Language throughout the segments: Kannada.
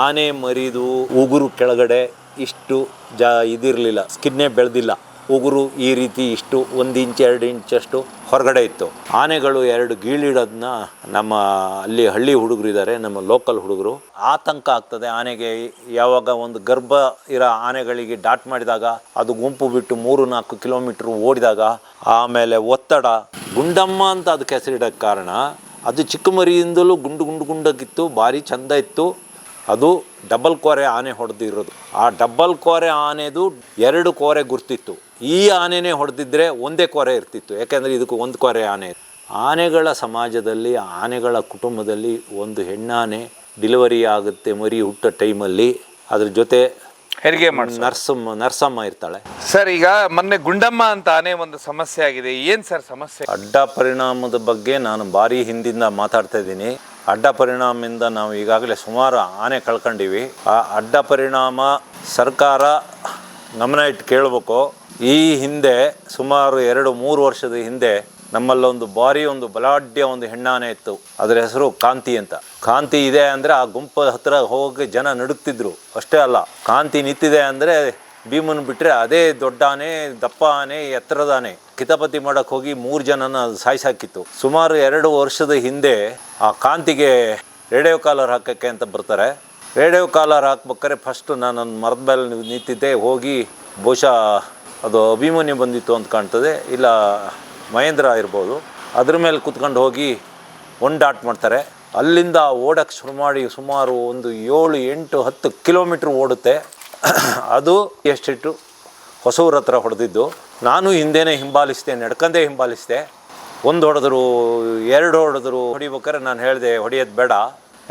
ಆನೆ ಮರಿದು ಉಗುರು ಕೆಳಗಡೆ ಇಷ್ಟು ಇದಿರಲಿಲ್ಲ, ಸ್ಕಿನ್ನೇ ಬೆಳೆದಿಲ್ಲ. ಉಗುರು ಈ ರೀತಿ ಇಷ್ಟು 1 ಇಂಚ್ 2 ಇಂಚಷ್ಟು ಹೊರಗಡೆ ಇತ್ತು. ಆನೆಗಳು 2 ಗೀಳಿಡೋದನ್ನ ನಮ್ಮ ಅಲ್ಲಿ ಹಳ್ಳಿ ಹುಡುಗರಿದ್ದಾರೆ, ನಮ್ಮ ಲೋಕಲ್ ಹುಡುಗರು. ಆತಂಕ ಆಗ್ತದೆ ಆನೆಗೆ. ಯಾವಾಗ ಒಂದು ಗರ್ಭ ಇರೋ ಆನೆಗಳಿಗೆ ಡಾಟ್ ಮಾಡಿದಾಗ ಅದು ಗುಂಪು ಬಿಟ್ಟು 3-4 ಕಿಲೋಮೀಟ್ರ್ ಓಡಿದಾಗ, ಆಮೇಲೆ ಒತ್ತಡ. ಗುಂಡಮ್ಮ ಅಂತ ಅದಕ್ಕೆ ಹೆಸರಿಡೋಕ್ಕೆ ಕಾರಣ ಅದು ಚಿಕ್ಕ ಮರಿಯಿಂದಲೂ ಗುಂಡಾಗಿತ್ತು, ಭಾರಿ ಚೆಂದ ಇತ್ತು. ಅದು ಡಬಲ್ ಕೋರೆ ಆನೆ ಹೊಡೆದಿರೋದು. ಆ ಡಬಲ್ ಕೋರೆ ಆನೆದು 2 ಕೋರೆ ಗುರ್ತಿತ್ತು. ಈ ಆನೆನೇ ಹೊಡೆದಿದ್ರೆ ಒಂದೇ ಕೋರೆ ಇರ್ತಿತ್ತು, ಯಾಕೆಂದರೆ ಇದಕ್ಕೆ 1 ಕೋರೆ ಆನೆ. ಆನೆಗಳ ಸಮಾಜದಲ್ಲಿ, ಆನೆಗಳ ಕುಟುಂಬದಲ್ಲಿ ಒಂದು ಹೆಣ್ಣಾನೆ ಡಿಲಿವರಿ ಆಗುತ್ತೆ ಮರಿ ಹುಟ್ಟೋ ಟೈಮಲ್ಲಿ, ಅದ್ರ ಜೊತೆ ಹೆರಿಗೆ ನರ್ಸಮ್ಮ ಇರ್ತಾಳೆ. ಸರ್, ಈಗ ಮೊನ್ನೆ ಗುಂಡಮ್ಮ ಅಂತ ಆನೆ ಒಂದು ಸಮಸ್ಯೆ ಆಗಿದೆ. ಏನು ಸರ್ ಸಮಸ್ಯೆ? ಅಡ್ಡ ಪರಿಣಾಮದ ಬಗ್ಗೆ ನಾನು ಭಾರಿ ಹಿಂದಿಂದ ಮಾತಾಡ್ತಾ ಇದ್ದೀನಿ. ಅಡ್ಡ ಪರಿಣಾಮದಿಂದ ನಾವು ಈಗಾಗಲೇ ಸುಮಾರು ಆನೆ ಕಳ್ಕೊಂಡಿವಿ. ಆ ಅಡ್ಡ ಪರಿಣಾಮ ಸರ್ಕಾರ ಗಮನ ಇಟ್ಟು ಕೇಳಬೇಕು. ಈ ಹಿಂದೆ ಸುಮಾರು 2-3 ವರ್ಷದ ಹಿಂದೆ ನಮ್ಮಲ್ಲೊಂದು ಒಂದು ಬಲಾಢ್ಯ ಒಂದು ಹೆಣ್ಣಾನೆ ಇತ್ತು. ಅದರ ಹೆಸರು ಕಾಂತಿ ಅಂತ. ಕಾಂತಿ ಇದೆ ಅಂದರೆ ಆ ಗುಂಪು ಹತ್ರ ಹೋಗಿ ಜನ ನಡುಕ್ತಿದ್ರು. ಅಷ್ಟೇ ಅಲ್ಲ, ಕಾಂತಿ ನಿಂತಿದೆ ಅಂದರೆ ಭೀಮನ್ ಬಿಟ್ಟರೆ ಅದೇ ದೊಡ್ಡ ಆನೆ, ದಪ್ಪ ಆನೆ, ಎತ್ತರದ ಆನೆ. ಕಿತಾಪತಿ ಮಾಡೋಕ್ಕೆ ಹೋಗಿ 3 ಜನನ ಸಾಯಿಸಾಕಿತ್ತು. ಸುಮಾರು 2 ವರ್ಷದ ಹಿಂದೆ ಆ ಕಾಂತಿಗೆ ರೇಡಿಯೋ ಕಾಲರ್ ಹಾಕೋಕ್ಕೆ ಅಂತ ಬರ್ತಾರೆ. ರೇಡಿಯೋ ಕಾಲರ್ ಹಾಕ್ಬೇಕಾದ್ರೆ ಫಸ್ಟು ನಾನು ಮರದ ಮೇಲೆ ನಿಂತಿದ್ದೆ. ಹೋಗಿ ಬಹುಶಃ ಅದು ಅಭಿಮನ್ಯು ಬಂದಿತ್ತು ಅಂತ ಕಾಣ್ತದೆ, ಇಲ್ಲ ಮಹೇಂದ್ರ ಇರ್ಬೋದು. ಅದ್ರ ಮೇಲೆ ಕೂತ್ಕೊಂಡು ಹೋಗಿ 1 ಡಾಟ್ ಮಾಡ್ತಾರೆ. ಅಲ್ಲಿಂದ ಓಡೋಕ್ಕೆ ಶುರು ಮಾಡಿ ಸುಮಾರು ಒಂದು 7-8-10 ಕಿಲೋಮೀಟ್ರ್ ಓಡುತ್ತೆ. ಅದು ಎಷ್ಟಿಟ್ಟು ಹೊಸೂರ ಹತ್ರ ಹೊಡೆದಿದ್ದು. ನಾನು ಹಿಂದೆನೇ ಹಿಂಬಾಲಿಸಿದೆ, ನಡ್ಕಂದೇ ಹಿಂಬಾಲಿಸಿದೆ. 1 ಹೊಡೆದ್ರು, 2 ಹೊಡೆದ್ರು. ಹೊಡಿಬೇಕಾದ್ರೆ ನಾನು ಹೇಳಿದೆ ಹೊಡೆಯೋದು ಬೇಡ,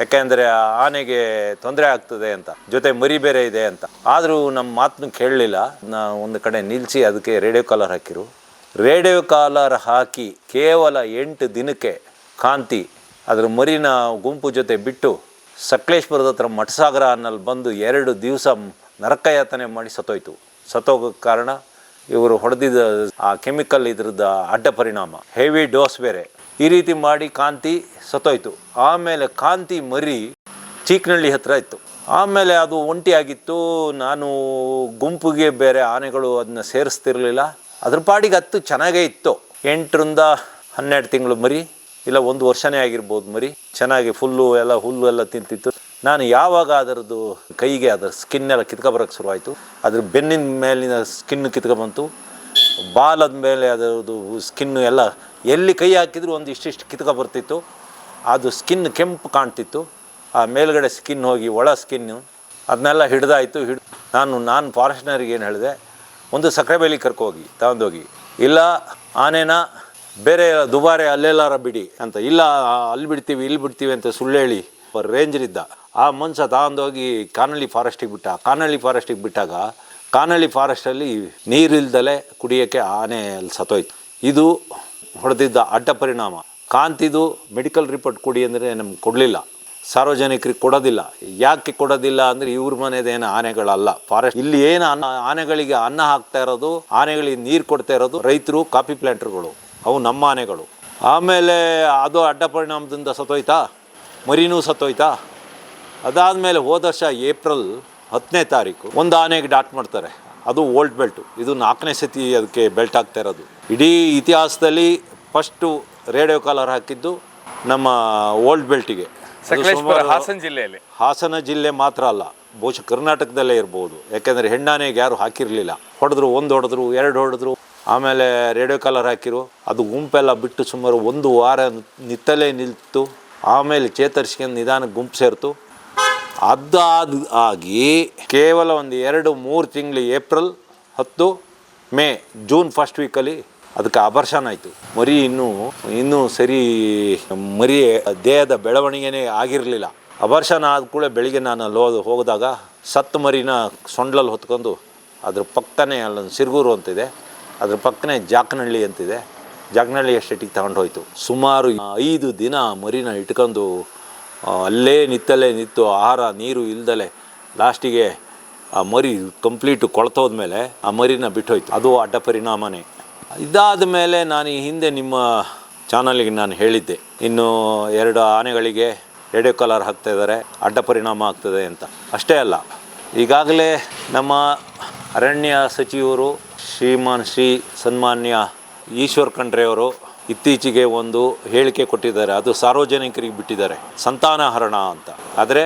ಯಾಕೆಂದರೆ ಆನೆಗೆ ತೊಂದರೆ ಆಗ್ತದೆ ಅಂತ, ಜೊತೆ ಮರಿ ಬೇರೆ ಇದೆ ಅಂತ. ಆದರೂ ನಮ್ಮ ಮಾತನ್ನು ಕೇಳಲಿಲ್ಲ. ನಾನು ಒಂದು ಕಡೆ ನಿಲ್ಲಿಸಿ ಅದಕ್ಕೆ ರೇಡಿಯೋ ಕಾಲರ್ ಹಾಕಿರು. ರೇಡಿಯೋ ಕಾಲರ್ ಹಾಕಿ ಕೇವಲ 8 ದಿನಕ್ಕೆ ಕಾಂತಿ ಅದರ ಮರಿನ ಗುಂಪು ಜೊತೆ ಬಿಟ್ಟು ಸಕಲೇಶ್ಪುರದ ಹತ್ರ ಮಠಸಾಗರ ಅನ್ನಲ್ಲಿ ಬಂದು 2 ದಿವಸ ನರಕಯಾತನೆ ಮಾಡಿ ಸತ್ತೋಯ್ತು. ಸತ್ತೋಗೋಕ್ಕೆ ಕಾರಣ ಇವರು ಹೊಡೆದಿದ್ದ ಆ ಕೆಮಿಕಲ್, ಇದ್ರದ್ದು ಅಡ್ಡ ಪರಿಣಾಮ, ಹೆವಿ ಡೋಸ್ ಬೇರೆ. ಈ ರೀತಿ ಮಾಡಿ ಕಾಂತಿ ಸತ್ತೋಯ್ತು. ಆಮೇಲೆ ಕಾಂತಿ ಮರಿ ಚೀಕ್ನಳ್ಳಿ ಹತ್ರ ಇತ್ತು. ಆಮೇಲೆ ಅದು ಒಂಟಿಯಾಗಿತ್ತು. ನಾನು ಗುಂಪಿಗೆ ಬೇರೆ ಆನೆಗಳು ಅದನ್ನ ಸೇರಿಸ್ತಿರ್ಲಿಲ್ಲ. ಅದ್ರ ಪಾಡಿಗೆ ಹತ್ತು ಚೆನ್ನಾಗೇ ಇತ್ತು. 8-12 ತಿಂಗಳು ಮರಿ, ಇಲ್ಲ 1 ವರ್ಷನೇ ಆಗಿರ್ಬೋದು ಮರಿ. ಚೆನ್ನಾಗಿ ಹುಲ್ಲು ಎಲ್ಲ ತಿಂತಿತ್ತು. ನಾನು ಯಾವಾಗ ಅದರದ್ದು ಕೈಗೆ ಅದರ ಸ್ಕಿನ್ನೆಲ್ಲ ಕಿತ್ಕೊಬರೋಕ್ಕೆ ಶುರುವಾಯಿತು. ಅದ್ರ ಬೆನ್ನಿನ ಮೇಲಿನ ಸ್ಕಿನ್ ಕಿತ್ಕೊಬಂತು, ಬಾಲದ ಮೇಲೆ ಅದರದ್ದು ಸ್ಕಿನ್ನು ಎಲ್ಲ ಎಲ್ಲಿ ಕೈ ಹಾಕಿದ್ರು ಒಂದು ಇಷ್ಟಿಷ್ಟು ಕಿತ್ಕೊಬರ್ತಿತ್ತು. ಅದು ಸ್ಕಿನ್ ಕೆಂಪು ಕಾಣ್ತಿತ್ತು. ಆ ಮೇಲ್ಗಡೆ ಸ್ಕಿನ್ ಹೋಗಿ ಒಳ ಸ್ಕಿನ್ನು ಅದನ್ನೆಲ್ಲ ಹಿಡ್ದಾಯಿತು. ನಾನು ಫಾರೆಸ್ಟ್ನರಿಗೆ ಏನು ಹೇಳಿದೆ, ಒಂದು ಸಕ್ಕರೆ ಬೇಲಿ ಕರ್ಕೋಗಿ ತಗೊಂಡೋಗಿ, ಇಲ್ಲ ಆನೆನ ಬೇರೆ ದುಬಾರೆ ಅಲ್ಲೆಲ್ಲಾರ ಬಿಡಿ ಅಂತ. ಇಲ್ಲ ಅಲ್ಲಿ ಬಿಡ್ತೀವಿ ಇಲ್ಲಿ ಬಿಡ್ತೀವಿ ಅಂತ ಸುಳ್ಳು ಹೇಳಿ ರೇಂಜರಿದ್ದ ಆ ಮನುಷ್ಯ ತಗೊಂಡೋಗಿ ಕಾನಳ್ಳಿ ಫಾರೆಸ್ಟಿಗೆ ಬಿಟ್ಟ. ಕಾನಳ್ಳಿ ಫಾರೆಸ್ಟಿಗೆ ಬಿಟ್ಟಾಗ ಕಾನಳ್ಳಿ ಫಾರೆಸ್ಟಲ್ಲಿ ನೀರಿಲ್ದಲೇ ಕುಡಿಯೋಕ್ಕೆ ಆನೆ ಅಲ್ಲಿ ಸತ್ತೋಯ್ತು. ಇದು ಹೊಡೆದಿದ್ದ ಅಡ್ಡ ಪರಿಣಾಮ. ಕಾಂತಿದು ಮೆಡಿಕಲ್ ರಿಪೋರ್ಟ್ ಕೊಡಿ ಅಂದರೆ ನಮ್ಗೆ ಕೊಡಲಿಲ್ಲ, ಸಾರ್ವಜನಿಕರಿಗೆ ಕೊಡೋದಿಲ್ಲ. ಯಾಕೆ ಕೊಡೋದಿಲ್ಲ ಅಂದರೆ ಇವ್ರ ಮನೆದೇನು ಆನೆಗಳಲ್ಲ. ಫಾರೆಸ್ಟ್ ಇಲ್ಲಿ ಏನು ಆನೆಗಳಿಗೆ ಅನ್ನ ಹಾಕ್ತಾ ಇರೋದು, ಆನೆಗಳಿಗೆ ನೀರು ಕೊಡ್ತಾ ಇರೋದು ರೈತರು, ಕಾಫಿ ಪ್ಲ್ಯಾಂಟರ್ಗಳು, ಅವು ನಮ್ಮ ಆನೆಗಳು. ಆಮೇಲೆ ಅದು ಅಡ್ಡ ಪರಿಣಾಮದಿಂದ ಸತ್ತೋಯ್ತಾ, ಮರಿನೂ ಸತ್ತೋಯ್ತಾ. ಅದಾದಮೇಲೆ ಹೋದ ವರ್ಷ ಏಪ್ರಿಲ್ 10ನೇ ತಾರೀಕು ಒಂದು ಆನೆಗೆ ಡಾಟ್ ಮಾಡ್ತಾರೆ. ಅದು ಓಲ್ಡ್ ಬೆಲ್ಟು. ಇದು 4ನೇ ಸತಿ ಅದಕ್ಕೆ ಬೆಲ್ಟ್ ಆಗ್ತಾ ಇರೋದು. ಇಡೀ ಇತಿಹಾಸದಲ್ಲಿ ಫಸ್ಟು ರೇಡಿಯೋ ಕಾಲರ್ ಹಾಕಿದ್ದು ನಮ್ಮ ಓಲ್ಡ್ ಬೆಲ್ಟಿಗೆ. ಹಾಸನ ಜಿಲ್ಲೆ ಮಾತ್ರ ಅಲ್ಲ, ಬಹುಶಃ ಕರ್ನಾಟಕದಲ್ಲೇ ಇರ್ಬೋದು. ಯಾಕೆಂದರೆ ಹೆಣ್ಣಾನೆಗೆ ಯಾರು ಹಾಕಿರಲಿಲ್ಲ. ಹೊಡೆದ್ರು, 1 ಹೊಡೆದ್ರು, 2 ಹೊಡೆದ್ರು. ಆಮೇಲೆ ರೇಡಿಯೋ ಕಾಲರ್ ಹಾಕಿರು. ಅದು ಗುಂಪೆಲ್ಲ ಬಿಟ್ಟು ಸುಮಾರು 1 ವಾರ ನಿತ್ತಲೇ ನಿಲ್ತು. ಆಮೇಲೆ ಚೇತರಿಸ್ಕೊಂಡು ನಿಧಾನಕ್ಕೆ ಗುಂಪು ಸೇರ್ತು. ಆಗಿ ಕೇವಲ ಒಂದು 2-3 ತಿಂಗಳು, ಏಪ್ರಿಲ್ 10, ಮೇ, ಜೂನ್ ಫಸ್ಟ್ ವೀಕಲ್ಲಿ ಅದಕ್ಕೆ ಅಬರ್ಷನ್ ಆಯಿತು. ಮರಿ ಇನ್ನೂ ಸರಿ ಮರಿ ದೇಹದ ಬೆಳವಣಿಗೆನೇ ಆಗಿರಲಿಲ್ಲ. ಅಬರ್ಷನ್ ಆದ ಕೂಡ ಬೆಳಿಗ್ಗೆ ನಾನು ಅಲ್ಲಿ ಹೋಗಿದಾಗ ಸತ್ತು ಮರಿನ ಸೊಂಡ್ಲಲ್ಲಿ ಹೊತ್ಕೊಂಡು ಅದ್ರ ಪಕ್ಕನೇ ಅಲ್ಲೊಂದು ಸಿರ್ಗೂರು ಅಂತಿದೆ, ಅದ್ರ ಪಕ್ಕನೇ ಜಾಕನಹಳ್ಳಿ ಅಂತಿದೆ, ಜಾಕನಹಳ್ಳಿ ಎಸ್ಟೇಟಿಗೆ ತಗೊಂಡು ಹೋಯ್ತು. ಸುಮಾರು 5 ದಿನ ಮರಿನ ಇಟ್ಕೊಂಡು ಅಲ್ಲೇ ನಿತ್ತು, ಆಹಾರ ನೀರು ಇಲ್ದಲೆ ಲಾಸ್ಟಿಗೆ ಆ ಮರಿ ಕಂಪ್ಲೀಟು ಕೊಳ್ತೋದ್ಮೇಲೆ ಆ ಮರಿನ ಬಿಟ್ಟೋಯ್ತು. ಅದು ಅಡ್ಡ ಪರಿಣಾಮನೇ. ಇದಾದ ಮೇಲೆ ನಾನು ಈ ಹಿಂದೆ ನಿಮ್ಮ ಚಾನಲಿಗೆ ನಾನು ಹೇಳಿದ್ದೆ, ಇನ್ನು 2 ಆನೆಗಳಿಗೆ ರೇಡಿಯೋ ಕಾಲರ್ ಹಾಕ್ತಾ ಇದ್ದಾರೆ, ಅಡ್ಡ ಪರಿಣಾಮ ಆಗ್ತದೆ ಅಂತ. ಅಷ್ಟೇ ಅಲ್ಲ, ಈಗಾಗಲೇ ನಮ್ಮ ಅರಣ್ಯ ಸಚಿವರು ಶ್ರೀ ಸನ್ಮಾನ್ಯ ಈಶ್ವರ್ ಖಂಡ್ರೆ ಅವರು ಇತ್ತೀಚೆಗೆ ಒಂದು ಹೇಳಿಕೆ ಕೊಟ್ಟಿದ್ದಾರೆ. ಅದು ಸಾರ್ವಜನಿಕರಿಗೆ ಬಿಟ್ಟಿದ್ದಾರೆ, ಸಂತಾನಹರಣ ಅಂತ. ಆದರೆ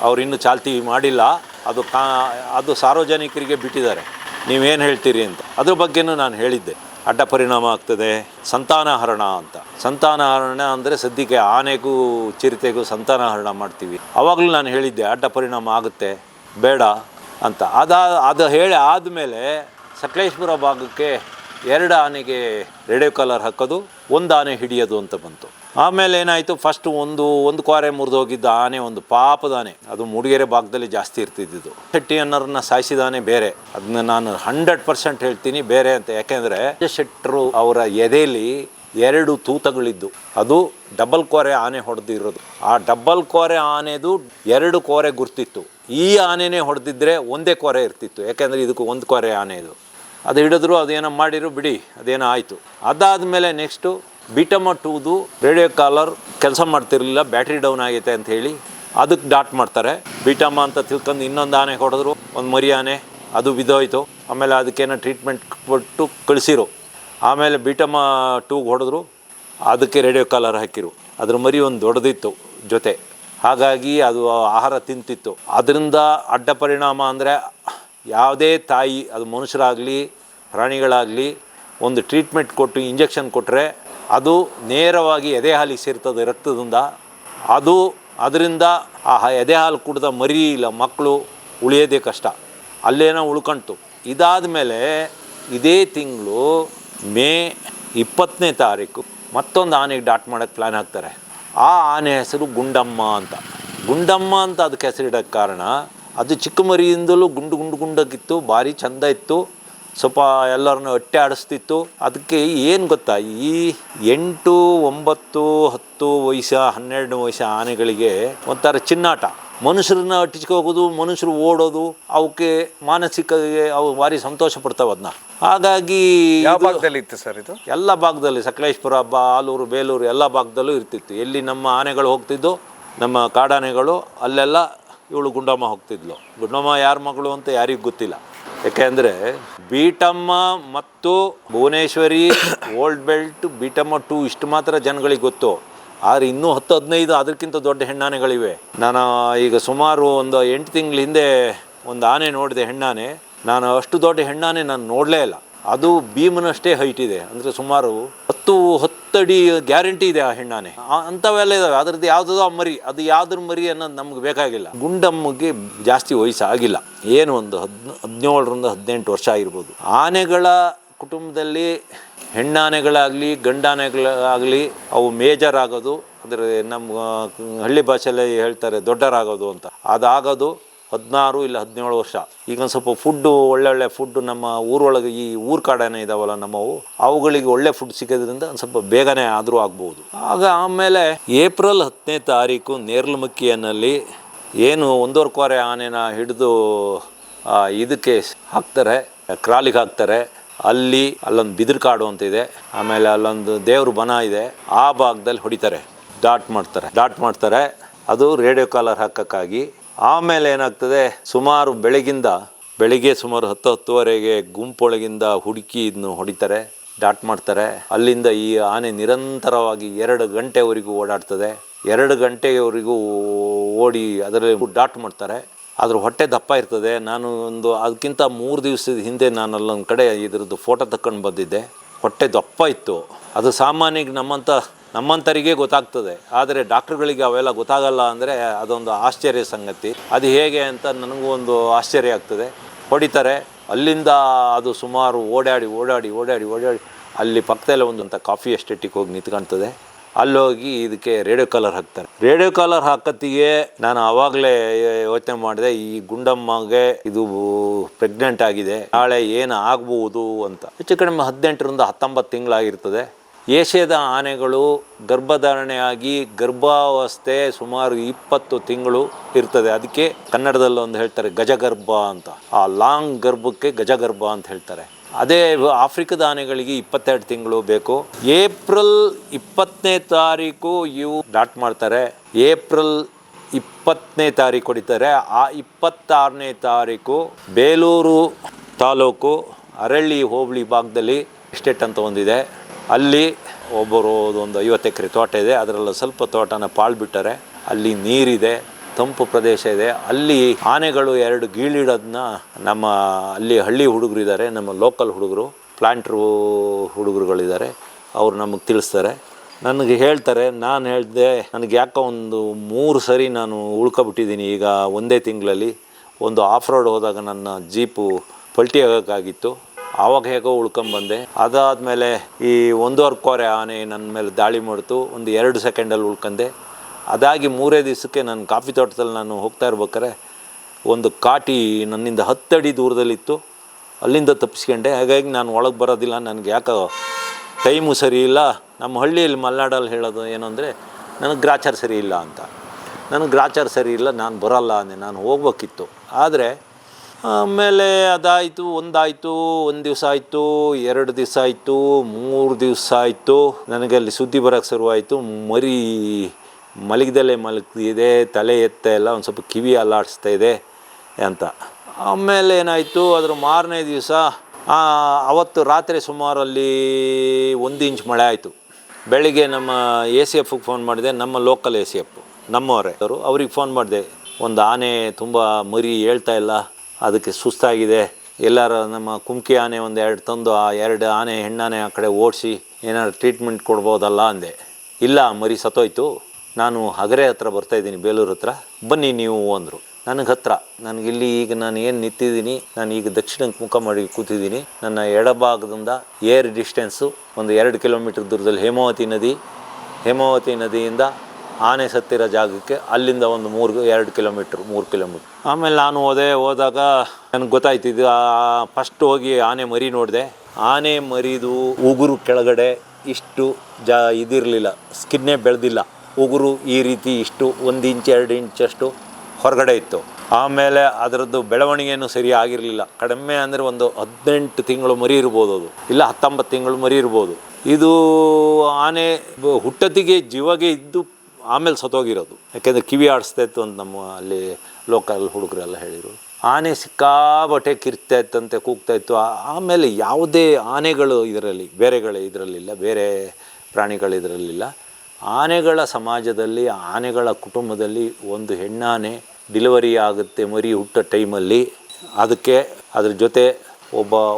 ಅವ್ರು ಇನ್ನೂ ಚಾಲ್ತಿ ಮಾಡಿಲ್ಲ. ಅದು ಸಾರ್ವಜನಿಕರಿಗೆ ಬಿಟ್ಟಿದ್ದಾರೆ. ನೀವೇನು ಹೇಳ್ತೀರಿ ಅಂತ ಅದ್ರ ಬಗ್ಗೆನೂ ನಾನು ಹೇಳಿದ್ದೆ. ಅಡ್ಡ ಪರಿಣಾಮ ಆಗ್ತದೆ, ಸಂತಾನಹರಣ ಅಂತ. ಸಂತಾನಹರಣ ಅಂದರೆ ಸದ್ಯಕ್ಕೆ ಆನೆಗೂ ಚಿರತೆಗೂ ಸಂತಾನಹರಣ ಮಾಡ್ತೀವಿ. ಆವಾಗಲೂ ನಾನು ಹೇಳಿದ್ದೆ ಅಡ್ಡ ಪರಿಣಾಮ ಆಗುತ್ತೆ, ಬೇಡ ಅಂತ. ಅದು ಹೇಳಿ ಆದಮೇಲೆ ಸಕಲೇಶ್ಪುರ ಭಾಗಕ್ಕೆ 2 ಆನೆಗೆ ರೇಡಿಯೋ ಕಾಲರ್ ಹಾಕೋದು, 1 ಆನೆ ಹಿಡಿಯೋದು ಅಂತ ಬಂತು. ಆಮೇಲೆ ಏನಾಯಿತು, ಫಸ್ಟ್ ಒಂದು ಕ್ವಾರೆ ಮುರಿದೋಗಿದ್ದ ಆನೆ, ಒಂದು ಪಾಪದ ಆನೆ, ಅದು ಮೂಡಿಗೆರೆ ಭಾಗದಲ್ಲಿ ಜಾಸ್ತಿ ಇರ್ತಿದ್ದು. ಶೆಟ್ಟಿ ಅನ್ನೋರನ್ನ ಸಾಯಿಸಿದ ಆನೆ ಬೇರೆ. ಅದನ್ನ ನಾನು 100% ಹೇಳ್ತೀನಿ ಬೇರೆ ಅಂತ. ಯಾಕೆಂದರೆ ಶೆಟ್ಟರು ಅವರ ಎದೆಯಲ್ಲಿ 2 ತೂತಗಳಿದ್ದು, ಅದು ಡಬಲ್ ಕೋರೆ ಆನೆ ಹೊಡೆದಿರೋದು. ಆ ಡಬಲ್ ಕೋರೆ ಆನೆದು 2 ಕೋರೆ ಗುರ್ತಿತ್ತು. ಈ ಆನೆನೇ ಹೊಡೆದಿದ್ರೆ 1 ಕೋರೆ ಇರ್ತಿತ್ತು. ಯಾಕೆಂದರೆ ಇದಕ್ಕೆ 1 ಕೋರೆ ಆನೆ ಇದು. ಅದು ಹಿಡಿದ್ರು, ಅದೇನೋ ಮಾಡಿರು ಬಿಡಿ, ಅದೇನೋ ಆಯಿತು. ಅದಾದಮೇಲೆ ನೆಕ್ಸ್ಟು ಬಿಟಮ 2ದು ರೇಡಿಯೋ ಕಾಲರ್ ಕೆಲಸ ಮಾಡ್ತಿರಲಿಲ್ಲ, ಬ್ಯಾಟ್ರಿ ಡೌನ್ ಆಗೈತೆ ಅಂತ ಹೇಳಿ ಅದಕ್ಕೆ ಡಾಟ್ ಮಾಡ್ತಾರೆ. ಬಿಟಮ ಅಂತ ತಿಳ್ಕೊಂಡು ಇನ್ನೊಂದು ಆನೆ ಹೊಡೆದ್ರು, ಒಂದು ಮರಿ ಆನೆ, ಅದು ಬಿದ್ದೋಯ್ತು. ಆಮೇಲೆ ಅದಕ್ಕೇನೋ ಟ್ರೀಟ್ಮೆಂಟ್ ಕೊಟ್ಟು ಕಳಿಸಿರು. ಆಮೇಲೆ ಬಿಟಮ 2ಗೆ ಹೊಡೆದ್ರು, ಅದಕ್ಕೆ ರೇಡಿಯೋ ಕಾಲರ್ ಹಾಕಿರು. ಅದ್ರ ಮರಿ ಒಂದು ದೊಡ್ಡದಿತ್ತು ಜೊತೆ, ಹಾಗಾಗಿ ಅದು ಆಹಾರ ತಿಂತಿತ್ತು. ಅದರಿಂದ ಅಡ್ಡ ಪರಿಣಾಮ ಅಂದರೆ ಯಾವುದೇ ತಾಯಿ, ಅದು ಮನುಷ್ಯರಾಗಲಿ ಪ್ರಾಣಿಗಳಾಗಲಿ, ಒಂದು ಟ್ರೀಟ್ಮೆಂಟ್ ಕೊಟ್ಟು ಇಂಜೆಕ್ಷನ್ ಕೊಟ್ಟರೆ ಅದು ನೇರವಾಗಿ ಎದೆ ಹಾಲಿಗೆ ಸೇರ್ತದೆ ರಕ್ತದಿಂದ. ಅದರಿಂದ ಆ ಎದೆ ಹಾಲು ಕುಡಿದ ಮರಿ ಇಲ್ಲ ಮಕ್ಕಳು ಉಳಿಯೋದೇ ಕಷ್ಟ, ಅಲ್ಲೇನೋ ಉಳ್ಕೊಂತು. ಇದಾದ ಮೇಲೆ ಇದೇ ತಿಂಗಳು ಮೇ 20ನೇ ತಾರೀಕು ಮತ್ತೊಂದು ಆನೆಗೆ ಡಾಟ್ ಮಾಡೋಕ್ಕೆ ಪ್ಲ್ಯಾನ್ ಹಾಕ್ತಾರೆ. ಆ ಆನೆ ಹೆಸರು ಗುಂಡಮ್ಮ ಅಂತ. ಗುಂಡಮ್ಮ ಅಂತ ಅದಕ್ಕೆ ಹೆಸರಿಡೋಕ್ಕೆ ಕಾರಣ, ಅದು ಚಿಕ್ಕ ಮರಿಯಿಂದಲೂ ಗುಂಡಾಗಿತ್ತು, ಭಾರಿ ಚೆಂದ ಇತ್ತು, ಸ್ವಲ್ಪ ಎಲ್ಲರನ್ನೂ ಹೊಟ್ಟೆ ಆಡಿಸ್ತಿತ್ತು. ಅದಕ್ಕೆ ಏನು ಗೊತ್ತಾ, ಈ 8, 9, 10 ವಯಸ್ಸು 12 ವಯಸ್ಸು ಆನೆಗಳಿಗೆ ಒಂಥರ ಚಿನ್ನಾಟ. ಮನುಷ್ಯರನ್ನ ಅಟ್ಟಿಸ್ಕೋಗೋದು, ಮನುಷ್ಯರು ಓಡೋದು, ಅವಕ್ಕೆ ಮಾನಸಿಕ ಅವು ಭಾರಿ ಸಂತೋಷ ಪಡ್ತಾವೆ ಅದನ್ನ. ಹಾಗಾಗಿ ಯಾವ ಭಾಗದಲ್ಲಿ ಇತ್ತು ಸರ್ ಇದು? ಎಲ್ಲ ಭಾಗದಲ್ಲಿ, ಸಕಲೇಶ್ಪುರ, ಆಲೂರು, ಬೇಲೂರು ಎಲ್ಲ ಭಾಗದಲ್ಲೂ ಇರ್ತಿತ್ತು. ಎಲ್ಲಿ ನಮ್ಮ ಆನೆಗಳು ಹೋಗ್ತಿದ್ದು, ನಮ್ಮ ಕಾಡಾನೆಗಳು, ಅಲ್ಲೆಲ್ಲ ಇವಳು ಗುಂಡಮ್ಮ ಹೋಗ್ತಿದ್ಲು. ಗುಂಡಮ್ಮ ಯಾರ ಮಗಳು ಅಂತ ಯಾರಿಗೂ ಗೊತ್ತಿಲ್ಲ. ಯಾಕೆಂದರೆ ಬೀಟಮ್ಮ ಮತ್ತು ಭುವನೇಶ್ವರಿ, ಓಲ್ಡ್ ಬೆಲ್ಟ್, ಬೀಟಮ್ಮ 2 ಇಷ್ಟು ಮಾತ್ರ ಜನಗಳಿಗೆ ಗೊತ್ತು. ಆದರೆ ಇನ್ನೂ 10-15 ಅದಕ್ಕಿಂತ ದೊಡ್ಡ ಹೆಣ್ಣಾನೆಗಳಿವೆ. ನಾನು ಈಗ ಸುಮಾರು ಒಂದು 8 ತಿಂಗಳ ಹಿಂದೆ ಒಂದು ಆನೆ ನೋಡಿದೆ, ಹೆಣ್ಣಾನೆ. ನಾನು ಅಷ್ಟು ದೊಡ್ಡ ಹೆಣ್ಣಾನೆ ನಾನು ನೋಡಲೇ ಇಲ್ಲ. ಅದು ಭೀಮನಷ್ಟೇ ಹೈಟ್ ಇದೆ, ಅಂದರೆ ಸುಮಾರು 10 ಅಡಿ ಗ್ಯಾರಂಟಿ ಇದೆ ಆ ಹೆಣ್ಣಾನೆ. ಅಂಥವೆಲ್ಲ ಇದ್ದಾವೆ. ಅದ್ರದ್ದು ಯಾವುದೋ ಮರಿ, ಅದು ಯಾವುದ್ರ ಮರಿ ಅನ್ನೋದು ನಮ್ಗೆ ಬೇಕಾಗಿಲ್ಲ. ಗುಂಡಮ್ಮಗೆ ಜಾಸ್ತಿ ವಯಸ್ಸಾಗಿಲ್ಲ, ಏನು ಒಂದು 17ರಿಂದ 18 ವರ್ಷ ಆಗಿರ್ಬೋದು. ಆನೆಗಳ ಕುಟುಂಬದಲ್ಲಿ ಹೆಣ್ಣಾನೆಗಳಾಗಲಿ ಗಂಡಾನೆಗಳಾಗಲಿ ಅವು ಮೇಜರ್ ಆಗೋದು, ಅಂದರೆ ನಮ್ಮ ಹಳ್ಳಿ ಭಾಷೆಯಲ್ಲಿ ಹೇಳ್ತಾರೆ ದೊಡ್ಡರಾಗೋದು ಅಂತ, ಅದಾಗೋದು 16 ಇಲ್ಲ 17 ವರ್ಷ. ಈಗ ಒಂದು ಸ್ವಲ್ಪ ಫುಡ್ಡು, ಒಳ್ಳೊಳ್ಳೆ ಫುಡ್ಡು ನಮ್ಮ ಊರೊಳಗೆ, ಈ ಊರು ಕಾಡಾನೆ ಇದಾವಲ್ಲ ನಮ್ಮವು, ಅವುಗಳಿಗೆ ಒಳ್ಳೆ ಫುಡ್ ಸಿಗೋದ್ರಿಂದ ಒಂದು ಸ್ವಲ್ಪ ಬೇಗನೆ ಆದರೂ ಆಗ್ಬೋದು. ಆಮೇಲೆ ಏಪ್ರಿಲ್ 10ನೇ ತಾರೀಕು ನೇರ್ಲಮಕ್ಕಿಯಲ್ಲಿ ಏನು 1.25 ಕೋರೆ ಆನೆನ ಹಿಡಿದು ಇದಕ್ಕೆ ಹಾಕ್ತಾರೆ, ಕ್ರಾಲಿಗೆ ಹಾಕ್ತಾರೆ. ಅಲ್ಲೊಂದು ಬಿದಿರು ಕಾಡು ಅಂತ ಇದೆ, ಆಮೇಲೆ ಅಲ್ಲೊಂದು ದೇವ್ರ ಬನ ಇದೆ, ಆ ಭಾಗದಲ್ಲಿ ಹೊಡಿತಾರೆ, ಡಾಟ್ ಮಾಡ್ತಾರೆ. ಅದು ರೇಡಿಯೋ ಕಾಲರ್ ಹಾಕೋಕ್ಕಾಗಿ. ಆಮೇಲೆ ಏನಾಗ್ತದೆ, ಸುಮಾರು ಬೆಳಿಗ್ಗೆ ಸುಮಾರು 10-10:30 ಗುಂಪೊಳಗಿಂದ ಹುಡುಕಿ ಇದನ್ನು ಹೊಡಿತಾರೆ, ಡಾಟ್ ಮಾಡ್ತಾರೆ. ಅಲ್ಲಿಂದ ಈ ಆನೆ ನಿರಂತರವಾಗಿ 2 ಗಂಟೆವರೆಗೂ ಓಡಾಡ್ತದೆ. 2 ಗಂಟೆವರೆಗೂ ಓಡಿ ಅದರಲ್ಲಿ ಡಾಟ್ ಮಾಡ್ತಾರೆ. ಅದ್ರ ಹೊಟ್ಟೆ ದಪ್ಪ ಇರ್ತದೆ. ನಾನು ಅದಕ್ಕಿಂತ 3 ದಿವಸದ ಹಿಂದೆ ನಾನು ಅಲ್ಲೊಂದು ಕಡೆ ಇದ್ರದ್ದು ಫೋಟೋ ತಗೊಂಡು ಬಂದಿದ್ದೆ. ಹೊಟ್ಟೆ ದಪ್ಪ ಇತ್ತು. ಅದು ಸಾಮಾನ್ಯಕ್ಕೆ ನಮ್ಮಂಥರಿಗೆ ಗೊತ್ತಾಗ್ತದೆ, ಆದರೆ ಡಾಕ್ಟ್ರುಗಳಿಗೆ ಅವೆಲ್ಲ ಗೊತ್ತಾಗಲ್ಲ ಅಂದರೆ ಅದೊಂದು ಆಶ್ಚರ್ಯ ಸಂಗತಿ. ಅದು ಹೇಗೆ ಅಂತ ನನಗೂ ಒಂದು ಆಶ್ಚರ್ಯ ಆಗ್ತದೆ. ಹೊಡಿತಾರೆ, ಅಲ್ಲಿಂದ ಅದು ಸುಮಾರು ಓಡಾಡಿ ಅಲ್ಲಿ ಪಕ್ಕದಲ್ಲೇ ಒಂದಂಥ ಕಾಫಿ ಎಸ್ಟೇಟಿಗೆ ಹೋಗಿ ನಿಂತ್ಕೊಳ್ತದೆ. ಅಲ್ಲೋಗಿ ಇದಕ್ಕೆ ರೇಡಿಯೋ ಕಾಲರ್ ಹಾಕ್ತಾರೆ. ರೇಡಿಯೋ ಕಾಲರ್ ಹಾಕೋತ್ತಿಗೆ ನಾನು ಆವಾಗಲೇ ಯೋಚನೆ ಮಾಡಿದೆ, ಈ ಗುಂಡಮ್ಮಗೆ ಇದು ಪ್ರೆಗ್ನೆಂಟ್ ಆಗಿದೆ, ನಾಳೆ ಏನು ಆಗ್ಬೋದು ಅಂತ. ಹೆಚ್ಚು ಕಡಿಮೆ 18ರಿಂದ 19 ತಿಂಗಳಾಗಿರ್ತದೆ. ಏಷ್ಯಾದ ಆನೆಗಳು ಗರ್ಭಧಾರಣೆಯಾಗಿ ಗರ್ಭಾವಸ್ಥೆ ಸುಮಾರು 20 ತಿಂಗಳು ಇರ್ತದೆ. ಅದಕ್ಕೆ ಕನ್ನಡದಲ್ಲಿ ಒಂದು ಹೇಳ್ತಾರೆ ಗಜಗರ್ಭ ಅಂತ. ಆ ಲಾಂಗ್ ಗರ್ಭಕ್ಕೆ ಗಜಗರ್ಭ ಅಂತ ಹೇಳ್ತಾರೆ. ಅದೇ ಆಫ್ರಿಕಾದ ಆನೆಗಳಿಗೆ 22 ತಿಂಗಳು ಬೇಕು. ಏಪ್ರಿಲ್ 20ನೇ ತಾರೀಕು ಇವು ಡಾಟ್ ಮಾಡ್ತಾರೆ. ಏಪ್ರಿಲ್ 20ನೇ ತಾರೀಕು ಹೊಡಿತಾರೆ. ಆ 26ನೇ ತಾರೀಕು ಬೇಲೂರು ತಾಲೂಕು ಅರಳ್ಳಿ ಹೋಬಳಿ ಭಾಗದಲ್ಲಿ ಎಸ್ಟೇಟ್ ಅಂತ ಒಂದಿದೆ. ಅಲ್ಲಿ ಒಬ್ಬರು ಒಂದು 50 ಎಕರೆ ತೋಟ ಇದೆ. ಅದರಲ್ಲಿ ಸ್ವಲ್ಪ ತೋಟನ ಪಾಳು ಬಿಟ್ಟರೆ. ಅಲ್ಲಿ ನೀರಿದೆ, ತಂಪು ಪ್ರದೇಶ ಇದೆ. ಅಲ್ಲಿ ಆನೆಗಳು 2 ಗೀಳಿಡೋದನ್ನ ನಮ್ಮ ಅಲ್ಲಿ ಹಳ್ಳಿ ಹುಡುಗರು ಇದ್ದಾರೆ, ನಮ್ಮ ಲೋಕಲ್ ಹುಡುಗರು, ಪ್ಲಾಂಟ್ರು ಹುಡುಗರುಗಳಿದ್ದಾರೆ, ಅವ್ರು ನಮಗೆ ತಿಳಿಸ್ತಾರೆ. ನನಗೆ ಹೇಳ್ತಾರೆ, ನಾನು ಹೇಳಿದೆ ನನಗೆ ಯಾಕೋ ಒಂದು 3 ಸರಿ ನಾನು ಉಳ್ಕೊಬಿಟ್ಟಿದ್ದೀನಿ ಈಗ ಒಂದೇ ತಿಂಗಳಲ್ಲಿ. ಒಂದು ಆಫ್ ರೋಡ್ ಹೋದಾಗ ನನ್ನ ಜೀಪು ಪಲ್ಟಿ ಆಗೋಕ್ಕಾಗಿತ್ತು, ಆವಾಗ ಹೇಗೋ ಉಳ್ಕೊಂಬಂದೆ. ಅದಾದಮೇಲೆ ಈ 1.25 ಕೋರೆ ಆನೆ ನನ್ನ ಮೇಲೆ ದಾಳಿ ಮಾಡ್ತು, ಒಂದು 2 ಸೆಕೆಂಡಲ್ಲಿ ಉಳ್ಕೊಂಡೆ. ಅದಾಗಿ 3 ದಿವಸಕ್ಕೆ ನಾನು ಕಾಫಿ ತೋಟದಲ್ಲಿ ನಾನು ಹೋಗ್ತಾ ಇರ್ಬೇಕಾರೆ ಒಂದು ಕಾಟಿ ನನ್ನಿಂದ 10 ಅಡಿ ದೂರದಲ್ಲಿತ್ತು, ಅಲ್ಲಿಂದ ತಪ್ಪಿಸ್ಕೊಂಡೆ. ಹಾಗಾಗಿ ನಾನು ಒಳಗೆ ಬರೋದಿಲ್ಲ, ನನಗೆ ಯಾಕೋ ಟೈಮು ಸರಿ ಇಲ್ಲ. ನಮ್ಮ ಹಳ್ಳಿಯಲ್ಲಿ ಮಲೆನಾಡಲ್ಲಿ ಹೇಳೋದು ಏನು ಅಂದರೆ ನನಗೆ ಗ್ರಾಚಾರ ಸರಿ ಇಲ್ಲ ಅಂತ. ನನಗೆ ಗ್ರಾಚಾರ ಸರಿ ಇಲ್ಲ, ನಾನು ಬರೋಲ್ಲ ಅಂದೆ. ನಾನು ಹೋಗ್ಬೇಕಿತ್ತು. ಆದರೆ ಆಮೇಲೆ ಅದಾಯಿತು, ಒಂದಾಯಿತು, 1 ದಿವಸ ಆಯಿತು, 2 ದಿವಸ ಆಯಿತು, 3 ದಿವಸ ಆಯಿತು. ನನಗೆ ಅಲ್ಲಿ ಸುದ್ದಿ ಬರೋಕ್ಕೆ ಶುರುವಾಯಿತು, ಮರಿ ಮಲಗಿದಲ್ಲೇ ಮಲಗಿದೆ, ತಲೆ ಎತ್ತ ಎಲ್ಲ ಒಂದು ಸ್ವಲ್ಪ ಕಿವಿ ಅಲ್ಲಾಡಿಸ್ತಾ ಇದೆ ಅಂತ. ಆಮೇಲೆ ಏನಾಯಿತು, ಅದ್ರ ಮಾರನೇ ದಿವಸ ಅವತ್ತು ರಾತ್ರಿ ಸುಮಾರಲ್ಲಿ 1 ಇಂಚ್ ಮಳೆ ಆಯಿತು. ಬೆಳಿಗ್ಗೆ ನಮ್ಮ ACFಗೆ ಫೋನ್ ಮಾಡಿದೆ, ನಮ್ಮ ಲೋಕಲ್ ACF ನಮ್ಮವರೇ ಅವರು, ಅವ್ರಿಗೆ ಫೋನ್ ಮಾಡಿದೆ. ಒಂದು ಆನೆ ತುಂಬ ಮರಿ ಹೇಳ್ತಾ ಇಲ್ಲ, ಅದಕ್ಕೆ ಸುಸ್ತಾಗಿದೆ, ಎಲ್ಲರೂ ನಮ್ಮ ಕುಮ್ಕಿ ಆನೆ ಒಂದು 2 ತಂದು ಆ 2 ಆನೆ ಹೆಣ್ಣಾನೆ ಆ ಕಡೆ ಓಡಿಸಿ ಏನಾದ್ರು ಟ್ರೀಟ್ಮೆಂಟ್ ಕೊಡ್ಬೋದಲ್ಲ ಅಂದೆ. ಇಲ್ಲ, ಮರಿ ಸತ್ತೋಯ್ತು, ನಾನು ಹಗರೆ ಹತ್ರ ಬರ್ತಾಯಿದ್ದೀನಿ, ಬೇಲೂರು ಹತ್ರ, ಬನ್ನಿ ನೀವು ಅಂದರು. ನನಗೆ ಹತ್ರ, ನನಗಿಲ್ಲಿ ಈಗ ನಾನು ಏನು ನಿಂತಿದ್ದೀನಿ, ನಾನು ಈಗ ದಕ್ಷಿಣಕ್ಕೆ ಮುಖ ಮಾಡಿ ಕೂತಿದ್ದೀನಿ. ನನ್ನ ಎಡಭಾಗದಿಂದ ಏರ್ ಡಿಸ್ಟೆನ್ಸು ಒಂದು 2 ಕಿಲೋಮೀಟ್ರ್ ದೂರದಲ್ಲಿ ಹೇಮಾವತಿ ನದಿಯಿಂದ ಆನೆ ಸತ್ತಿರೋ ಜಾಗಕ್ಕೆ ಅಲ್ಲಿಂದ ಒಂದು 2 ಕಿಲೋಮೀಟ್ರ್ 3 ಕಿಲೋಮೀಟ್ರ್. ಆಮೇಲೆ ನಾನು ಹೋದಾಗ ನನಗೆ ಗೊತ್ತಾಯ್ತು, ಇದು ಫಸ್ಟ್ ಹೋಗಿ ಆನೆ ಮರಿ ನೋಡಿದೆ. ಆನೆ ಮರಿದು ಉಗುರು ಕೆಳಗಡೆ ಇಷ್ಟು ಇದಿರಲಿಲ್ಲ, ಸ್ಕಿನ್ನೇ ಬೆಳೆದಿಲ್ಲ. ಉಗುರು ಈ ರೀತಿ ಇಷ್ಟು 1 ಇಂಚ್ 2 ಇಂಚಷ್ಟು ಹೊರಗಡೆ ಇತ್ತು. ಆಮೇಲೆ ಅದರದ್ದು ಬೆಳವಣಿಗೆಯೂ ಸರಿ ಆಗಿರಲಿಲ್ಲ. ಕಡಿಮೆ ಅಂದರೆ ಒಂದು 18 ತಿಂಗಳು ಮರಿ ಇರ್ಬೋದು, ಅದು ಇಲ್ಲ 19 ತಿಂಗಳು ಮರಿ ಇರ್ಬೋದು. ಇದು ಆನೆ ಹುಟ್ಟತ್ತಿಗೆ ಜೀವಗೆ ಇದ್ದು ಆಮೇಲೆ ಸತ್ತೋಗಿರೋದು, ಯಾಕೆಂದರೆ ಕಿವಿ ಆಡಿಸ್ತಾ ಇತ್ತು ಅಂತ ನಮ್ಮ ಅಲ್ಲಿ ಲೋಕಲ್ ಹುಡುಗರೆಲ್ಲ ಹೇಳಿದರು. ಆನೆ ಸಿಕ್ಕಾಬಟ್ಟೆ ಕಿರ್ತಾ ಇತ್ತಂತೆ, ಕೂಗ್ತಾ ಇತ್ತು. ಆಮೇಲೆ ಯಾವುದೇ ಆನೆಗಳು ಇದರಲ್ಲಿ ಇದರಲ್ಲಿಲ್ಲ, ಬೇರೆ ಪ್ರಾಣಿಗಳು ಇದರಲ್ಲಿಲ್ಲ. ಆನೆಗಳ ಸಮಾಜದಲ್ಲಿ, ಆನೆಗಳ ಕುಟುಂಬದಲ್ಲಿ ಒಂದು ಹೆಣ್ಣಾನೆ ಡಿಲಿವರಿ ಆಗುತ್ತೆ ಮರಿ ಹುಟ್ಟೋ ಟೈಮಲ್ಲಿ, ಅದಕ್ಕೆ ಅದ್ರ ಜೊತೆ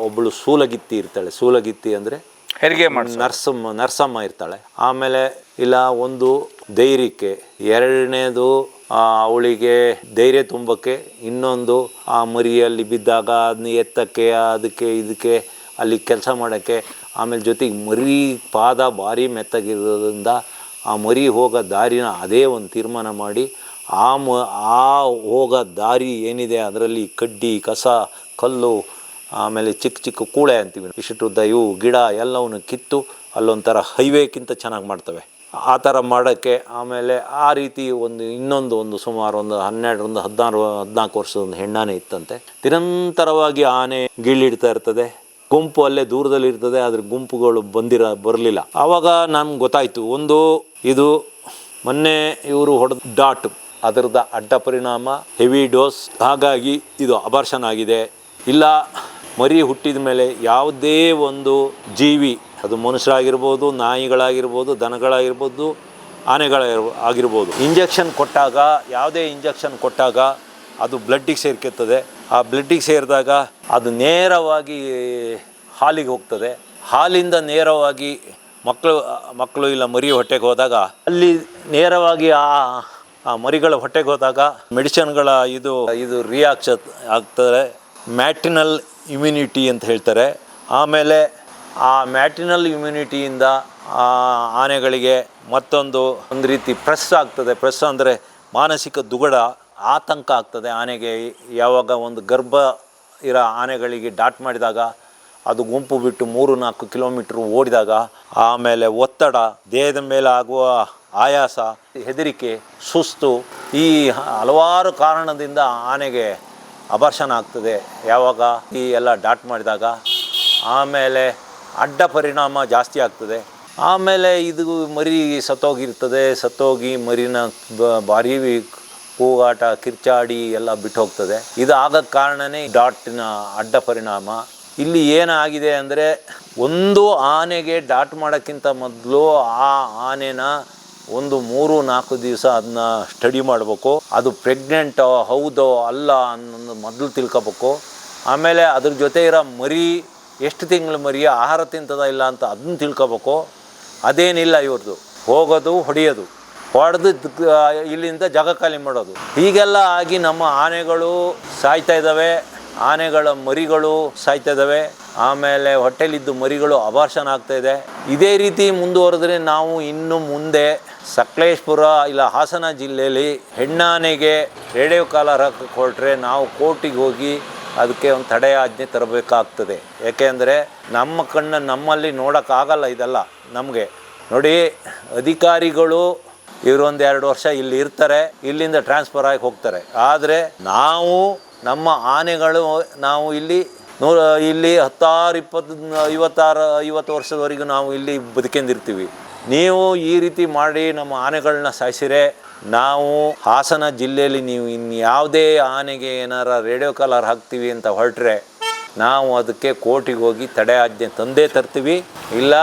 ಒಬ್ಬಳು ಸೂಲಗಿತ್ತಿ ಇರ್ತಾಳೆ. ಸೂಲಗಿತ್ತಿ ಅಂದರೆ ಹೆರಿಗೆ ಮಾಡಿ ನರ್ಸಮ್ಮ ಇರ್ತಾಳೆ. ಆಮೇಲೆ ಇಲ್ಲ ಒಂದು ಧೈರ್ಯಕ್ಕೆ, ಎರಡನೇದು ಅವಳಿಗೆ ಧೈರ್ಯ ತುಂಬಕ್ಕೆ, ಇನ್ನೊಂದು ಆ ಮರಿಯಲ್ಲಿ ಬಿದ್ದಾಗ ಅದನ್ನ ಎತ್ತಕ್ಕೆ, ಅದಕ್ಕೆ ಇದಕ್ಕೆ ಅಲ್ಲಿ ಕೆಲಸ ಮಾಡೋಕ್ಕೆ. ಆಮೇಲೆ ಜೊತೆಗೆ ಮರಿ ಪಾದ ಭಾರಿ ಮೆತ್ತಗಿರೋದ್ರಿಂದ ಆ ಮರಿ ಹೋಗೋ ದಾರಿನ ಅದೇ ಒಂದು ತೀರ್ಮಾನ ಮಾಡಿ ಆ ಹೋಗೋ ದಾರಿ ಏನಿದೆ ಅದರಲ್ಲಿ ಕಡ್ಡಿ, ಕಸ, ಕಲ್ಲು, ಆಮೇಲೆ ಚಿಕ್ಕ ಚಿಕ್ಕ ಕೂಳೆ ಅಂತೀವಿ, ಇಷ್ಟುದ್ದ ಇವು ಗಿಡ ಎಲ್ಲವನ್ನು ಕಿತ್ತು ಅಲ್ಲೊಂಥರ ಹೈವೇಕ್ಕಿಂತ ಚೆನ್ನಾಗಿ ಮಾಡ್ತವೆ. ಆ ಥರ ಮಾಡೋಕ್ಕೆ. ಆಮೇಲೆ ಆ ರೀತಿ ಇನ್ನೊಂದು ಸುಮಾರು ಒಂದು 14 ವರ್ಷದ ಒಂದು ಹೆಣ್ಣಾನೆ ಇತ್ತಂತೆ. ನಿರಂತರವಾಗಿ ಆನೆ ಗೀಳಿಡ್ತಾ ಇರ್ತದೆ, ಗುಂಪು ಅಲ್ಲೇ ದೂರದಲ್ಲಿ ಇರ್ತದೆ, ಅದ್ರ ಗುಂಪುಗಳು ಬರಲಿಲ್ಲ. ಆವಾಗ ನಮ್ಗೆ ಗೊತ್ತಾಯಿತು, ಇದು ಮೊನ್ನೆ ಇವರು ಹೊಡೆದ ಡಾಟ್, ಅದರದ ಅಡ್ಡ ಪರಿಣಾಮ ಹೆವಿ ಡೋಸ್, ಹಾಗಾಗಿ ಇದು ಅಬಾರ್ಷನ್ ಆಗಿದೆ. ಇಲ್ಲ ಮರಿ ಹುಟ್ಟಿದ ಮೇಲೆ ಯಾವುದೇ ಒಂದು ಜೀವಿ, ಅದು ಮನುಷ್ಯರಾಗಿರ್ಬೋದು, ನಾಯಿಗಳಾಗಿರ್ಬೋದು, ದನಗಳಾಗಿರ್ಬೋದು, ಆಗಿರ್ಬೋದು, ಇಂಜೆಕ್ಷನ್ ಕೊಟ್ಟಾಗ, ಯಾವುದೇ ಇಂಜೆಕ್ಷನ್ ಕೊಟ್ಟಾಗ ಅದು ಬ್ಲಡ್ಡಿಗೆ ಸೇರ್ಕೊಳ್ತದೆ. ಆ ಬ್ಲಡ್ಡಿಗೆ ಸೇರಿದಾಗ ಅದು ನೇರವಾಗಿ ಹಾಲಿಗೆ ಹೋಗ್ತದೆ. ಹಾಲಿಂದ ನೇರವಾಗಿ ಮಕ್ಕಳು ಇಲ್ಲ ಮರಿ ಹೊಟ್ಟೆಗೆ ಹೋದಾಗ, ಅಲ್ಲಿ ನೇರವಾಗಿ ಆ ಮರಿಗಳ ಹೊಟ್ಟೆಗೆ ಹೋದಾಗ ಮೆಡಿಸಿನ್ಗಳ ಇದು ರಿಯಾಕ್ಷನ್ ಆಗ್ತದೆ. ಮ್ಯಾಟ್ರಿನಲ್ ಇಮ್ಯುನಿಟಿ ಅಂತ ಹೇಳ್ತಾರೆ. ಆಮೇಲೆ ಆ ಮ್ಯಾಟ್ರಿನಲ್ ಇಮ್ಯುನಿಟಿಯಿಂದ ಆನೆಗಳಿಗೆ ಒಂದು ರೀತಿ ಪ್ರೆಸ್ ಆಗ್ತದೆ. ಪ್ರೆಸ್ ಅಂದರೆ ಮಾನಸಿಕ ದುಗಡ, ಆತಂಕ ಆಗ್ತದೆ ಆನೆಗೆ. ಯಾವಾಗ ಒಂದು ಗರ್ಭ ಇರೋ ಆನೆಗಳಿಗೆ ಡಾಟ್ ಮಾಡಿದಾಗ, ಅದು ಗುಂಪು ಬಿಟ್ಟು 3-4 ಕಿಲೋಮೀಟ್ರ್ ಓಡಿದಾಗ, ಆಮೇಲೆ ಒತ್ತಡ, ದೇಹದ ಮೇಲೆ ಆಗುವ ಆಯಾಸ, ಹೆದರಿಕೆ, ಸುಸ್ತು, ಈ ಹಲವಾರು ಕಾರಣದಿಂದ ಆನೆಗೆ ಅಬಾರ್ಷನ್ ಆಗ್ತದೆ ಯಾವಾಗ ಈ ಎಲ್ಲ ಡಾಟ್ ಮಾಡಿದಾಗ. ಆಮೇಲೆ ಅಡ್ಡ ಪರಿಣಾಮ ಜಾಸ್ತಿ ಆಗ್ತದೆ. ಆಮೇಲೆ ಇದು ಮರಿ ಸತ್ತೋಗಿ ಮರಿನ ಭಾರಿ ಕೂಗಾಟ ಕಿರ್ಚಾಡಿ ಎಲ್ಲ ಬಿಟ್ಟು ಹೋಗ್ತದೆ. ಇದು ಆಗಕ್ಕೆ ಕಾರಣನೇ ಡಾಟಿನ ಅಡ್ಡ ಪರಿಣಾಮ. ಇಲ್ಲಿ ಏನಾಗಿದೆ ಅಂದರೆ, ಒಂದು ಆನೆಗೆ ಡಾಟ್ ಮಾಡೋಕ್ಕಿಂತ ಮೊದಲು ಆ ಆನೆನ ಒಂದು 3-4 ದಿವಸ ಅದನ್ನ ಸ್ಟಡಿ ಮಾಡಬೇಕು. ಅದು ಪ್ರೆಗ್ನೆಂಟೋ ಹೌದೋ ಅಲ್ಲ ಅನ್ನೋದು ಮೊದಲು ತಿಳ್ಕೊಬೇಕು. ಆಮೇಲೆ ಅದ್ರ ಜೊತೆ ಇರೋ ಮರಿ ಎಷ್ಟು ತಿಂಗಳು ಮರಿ, ಆಹಾರ ತಿಂತದ ಇಲ್ಲ ಅಂತ ಅದನ್ನ ತಿಳ್ಕೊಬೇಕು. ಅದೇನಿಲ್ಲ ಇವ್ರದ್ದು, ಹೋಗೋದು ಹೊಡೆಯೋದು, ಹೊಡೆದು ಇಲ್ಲಿಂದ ಜಾಗ ಖಾಲಿ ಮಾಡೋದು. ಹೀಗೆಲ್ಲ ಆಗಿ ನಮ್ಮ ಆನೆಗಳು ಸಾಯ್ತಾ ಇದ್ದಾವೆ, ಆನೆಗಳ ಮರಿಗಳು ಸಾಯ್ತಾ ಇದ್ದಾವೆ. ಆಮೇಲೆ ಹೊಟ್ಟೆಲಿದ್ದು ಮರಿಗಳು ಅಬಾರ್ಷನ್ ಆಗ್ತಾಯಿದೆ. ಇದೇ ರೀತಿ ಮುಂದುವರೆದ್ರೆ ನಾವು ಇನ್ನು ಮುಂದೆ ಸಕಲೇಶ್ಪುರ ಇಲ್ಲ ಹಾಸನ ಜಿಲ್ಲೆಯಲ್ಲಿ ಹೆಣ್ಣಾನೆಗೆ ರೇಡಿಯೋ ಕಾಲರ್ ಹಾಕಕ್ಕೆ ಹೊರಟ್ರೆ ನಾವು ಕೋರ್ಟಿಗೆ ಹೋಗಿ ಅದಕ್ಕೆ ಒಂದು ತಡೆಯಾಜ್ಞೆ ತರಬೇಕಾಗ್ತದೆ. ಏಕೆಂದರೆ ನಮ್ಮ ಕಣ್ಣು ನಮ್ಮಲ್ಲಿ ನೋಡೋಕ್ಕಾಗಲ್ಲ ಇದೆಲ್ಲ ನಮಗೆ. ನೋಡಿ, ಅಧಿಕಾರಿಗಳು ಇವರು 1-2 ವರ್ಷ ಇಲ್ಲಿ ಇರ್ತಾರೆ, ಇಲ್ಲಿಂದ ಟ್ರಾನ್ಸ್ಫರ್ ಆಗಿ ಹೋಗ್ತಾರೆ. ಆದರೆ ನಾವು ನಮ್ಮ ಆನೆಗಳು ನಾವು ಇಲ್ಲಿ 50 ವರ್ಷದವರೆಗೂ ನಾವು ಇಲ್ಲಿ ಬದುಕೊಂಡಿರ್ತೀವಿ. ನೀವು ಈ ರೀತಿ ಮಾಡಿ ನಮ್ಮ ಆನೆಗಳನ್ನ ಸಾಯಿಸಿರೆ, ನಾವು ಹಾಸನ ಜಿಲ್ಲೆಯಲ್ಲಿ ನೀವು ಇನ್ಯಾವುದೇ ಆನೆಗೆ ಏನಾರ ರೇಡಿಯೋ ಕಾಲರ್ ಹಾಕ್ತೀವಿ ಅಂತ ಹೊರಟ್ರೆ ನಾವು ಅದಕ್ಕೆ ಕೋರ್ಟಿಗೆ ಹೋಗಿ ತಡೆಯಾಜ್ಞೆ ತಂದೇ ತರ್ತೀವಿ. ಇಲ್ಲ,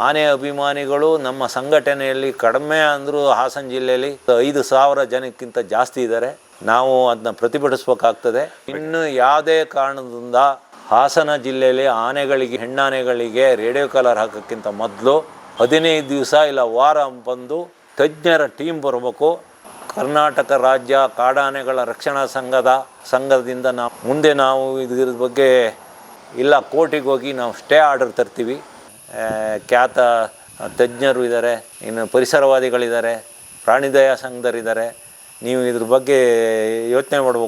ಆನೆ ಅಭಿಮಾನಿಗಳು ನಮ್ಮ ಸಂಘಟನೆಯಲ್ಲಿ ಕಡಿಮೆ ಅಂದರೂ ಹಾಸನ ಜಿಲ್ಲೆಯಲ್ಲಿ 5,000 ಜನಕ್ಕಿಂತ ಜಾಸ್ತಿ ಇದ್ದಾರೆ. ನಾವು ಅದನ್ನ ಪ್ರತಿಭಟಿಸ್ಬೇಕಾಗ್ತದೆ. ಇನ್ನು ಯಾವುದೇ ಕಾರಣದಿಂದ ಹಾಸನ ಜಿಲ್ಲೆಯಲ್ಲಿ ಆನೆಗಳಿಗೆ, ಹೆಣ್ಣಾನೆಗಳಿಗೆ ರೇಡಿಯೋ ಕಾಲರ್ ಹಾಕೋಕ್ಕಿಂತ ಮೊದಲು 15 ದಿವಸ ಇಲ್ಲ ವಾರ ಬಂದು ತಜ್ಞರ ಟೀಮ್ ಬರಬೇಕು. ಕರ್ನಾಟಕ ರಾಜ್ಯ ಕಾಡಾನೆಗಳ ರಕ್ಷಣಾ ಸಂಘದಿಂದ ನಾವು ಇದ್ರ ಬಗ್ಗೆ ಇಲ್ಲ ಕೋರ್ಟಿಗೆ ಹೋಗಿ ನಾವು ಸ್ಟೇ ಆರ್ಡರ್ ತರ್ತೀವಿ. ಖ್ಯಾತ ತಜ್ಞರು ಇದ್ದಾರೆ, ಇನ್ನು ಪರಿಸರವಾದಿಗಳಿದ್ದಾರೆ, ಪ್ರಾಣಿದಯಾ ಸಂಘದರಿದ್ದಾರೆ. ನೀವು ಇದ್ರ ಬಗ್ಗೆ ಯೋಚನೆ ಮಾಡಬೇಕು.